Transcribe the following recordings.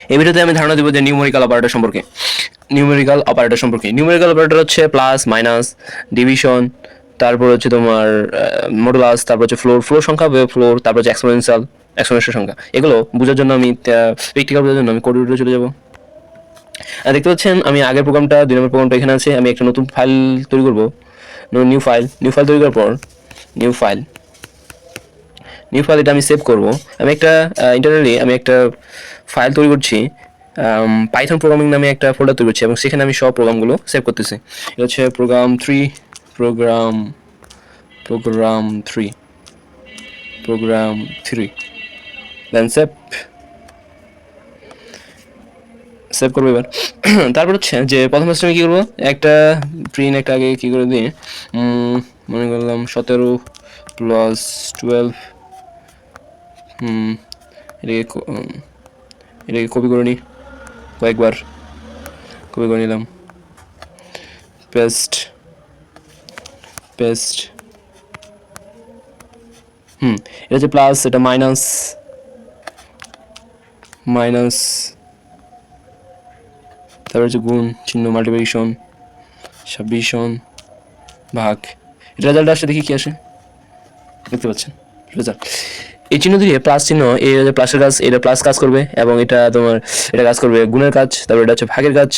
এই ভিডিওতে আমি ধারণা দেবো যে নিউমেরিক্যাল অপারেটর সম্পর্কে। নিউমেরিক্যাল অপারেটর হচ্ছে প্লাস, মাইনাস, ডিভিশন, তারপর হচ্ছে তোমার মডুলাস, তারপর হচ্ছে ফ্লোর সংখ্যা, ফ্লোর, তারপর হচ্ছে এক্সপোনেনশিয়াল সংখ্যা। এগুলো বোঝার জন্য আমি প্র্যাকটিক্যাল বোঝার জন্য আমি কোড ভিডিও চলে যাবো। দেখতে পাচ্ছেন আমি আগের প্রোগ্রামটা 2 নম্বর প্রোগ্রামটা এখানে আছে। আমি একটা নতুন ফাইল তৈরি করবো, নিউ ফাইল তৈরি করার পর নিউ ফাইল এটা আমি সেভ করব। আমি একটা ইন্টারনালি আমি একটা ফাইল তৈরি করছি, পাইথন প্রোগ্রামিং নামে একটা ফোল্ডার তৈরি করছি এবং সেখানে আমি সব প্রোগ্রামগুলো সেভ করতেছি। এটা হচ্ছে প্রোগ্রাম 3 দেন সেভ করবো এবার। তারপর হচ্ছে যে প্রথম স্টেপে আমি কী করবো, একটা প্রিন্ট একটা আগে কী করে দিই, মনে করলাম 17 + 12, এটাকে কপি করে নিই, কয়েকবার কপি করে নিলাম, পেস্ট, এটা হচ্ছে প্লাস, এটা মাইনাস, তারপর হচ্ছে গুণ চিহ্ন, মাল্টিপ্লিকেশন, সাবডিভিশন, ভাগ। রেজাল্ট আসে, দেখি কি আসে, দেখতে পাচ্ছেন রেজাল্ট। এই চিহ্ন দিয়ে প্লাস চিহ্ন, এই প্লাসের কাজ, এটা প্লাস কাজ করবে এবং এটা তোমার এটা কাজ করবে গুণের কাজ, তারপর এটা হচ্ছে ভাগের কাজ,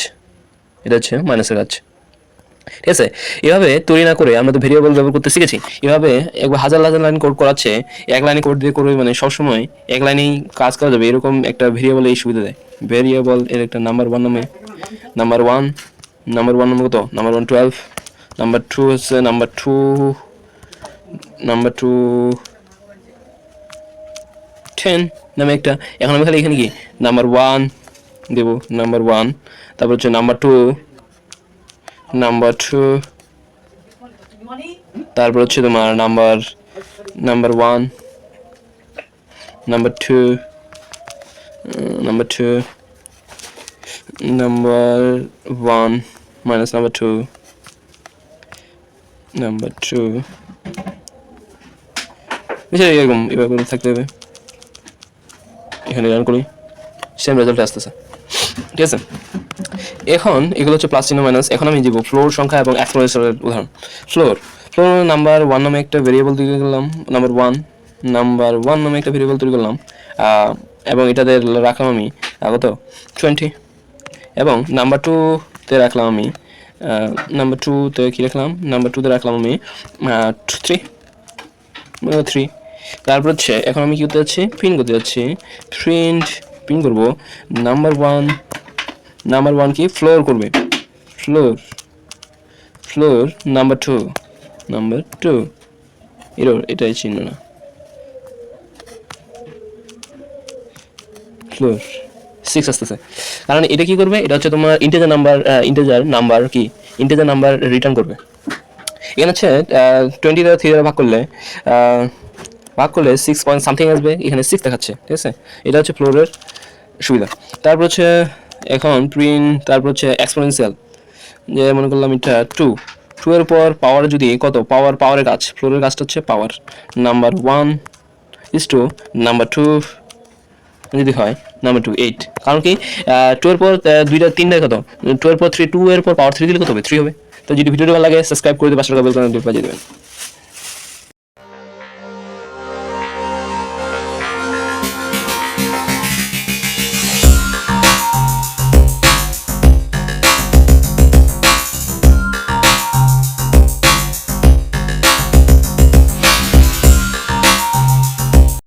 এটা হচ্ছে মাইনাসের কাজ। ঠিক আছে, এভাবে তৈরি না করে আমরা তো ভেরিয়েবল ব্যবহার করতে শিখেছি। এভাবে একবার হাজার লাইন কোড করাচ্ছে, এক লাইনে কোড দিয়ে করবে, মানে সবসময় এক লাইনেই কাজ করা যাবে এরকম একটা ভেরিয়েবল এই সুবিধা দেয়। ভেরিয়েবল এর একটা নাম্বার 1 নামে, নাম্বার 1 নাম্বার কত, নাম্বার 1 12, নাম্বার 2 হচ্ছে নাম্বার 2 10 নামে একটা। এখন আমি খালি এখানে কি নাম্বার 1 দেব, নাম্বার 1, তারপর হচ্ছে নাম্বার 2, তারপর হচ্ছে তোমার number 1, number 2, number 1 minus number 2, number 2, এরকম এভাবে থাকতে হবে। এখানে রান করি, সেম রেজাল্ট আসতেছে। ঠিক আছে, এখন এগুলো হচ্ছে প্লাস চিহ্ন, মাইনাস। এখন আমি দিব ফ্লোর সংখ্যা এবং এক্সপোনেনশিয়ালের উদাহরণ। ফ্লোর নাম্বার 1 নামে একটা ভেরিয়েবল তৈরি করলাম, নাম্বার 1 নামে একটা ভেরিয়েবল তৈরি করলাম এবং এটাতে রাখলাম আমি কত 20, এবং নাম্বার 2-তে রাখলাম আমি নাম্বার 2-তে কী রাখলাম, নাম্বার 2-তে রাখলাম আমি 3। তারপর হচ্ছে এখন আমি কী করতে যাচ্ছি, প্রিন্ট করতে যাচ্ছি। প্রিন্ট করবো নাম্বার 1 কি ফ্লোর করবে, ফ্লোর নাম্বার 2 এটাই চিহ্ন না, ফ্লোর 6 আসতেছে, কারণ এটা কি করবে, এটা হচ্ছে তোমার ইন্টিজার নাম্বার রিটার্ন করবে। এখানে হচ্ছে 20 দ্বারা 3 দ্বারা ভাগ করলে 6 পয়েন্ট সামথিং আসবে, এখানে 6 দেখাচ্ছে। ঠিক আছে, এটা হচ্ছে ফ্লোরের সুবিধা। তারপর হচ্ছে এখন প্রিন্ট, তারপর হচ্ছে এক্সপোনেনশিয়াল, যে মনে করলাম এটা 2 এর উপর পাওয়ার যদি কত, পাওয়ারের কাজ, ফ্লোরের কাজটা হচ্ছে পাওয়ার। নাম্বার 1 = নাম্বার 2 যদি হয় নাম্বার 2 8, কারণ কি 2 এর পর 2টা 3টায় কত, 2 এর পর 3, 2 এর পর পাওয়ার 3 দিলে কত হবে, 3 হবে। তো যদি ভিডিওটা ভালো লাগে সাবস্ক্রাইব করে দিয়ে পাশে বেল আইকনটি বাজিয়ে দেবেন।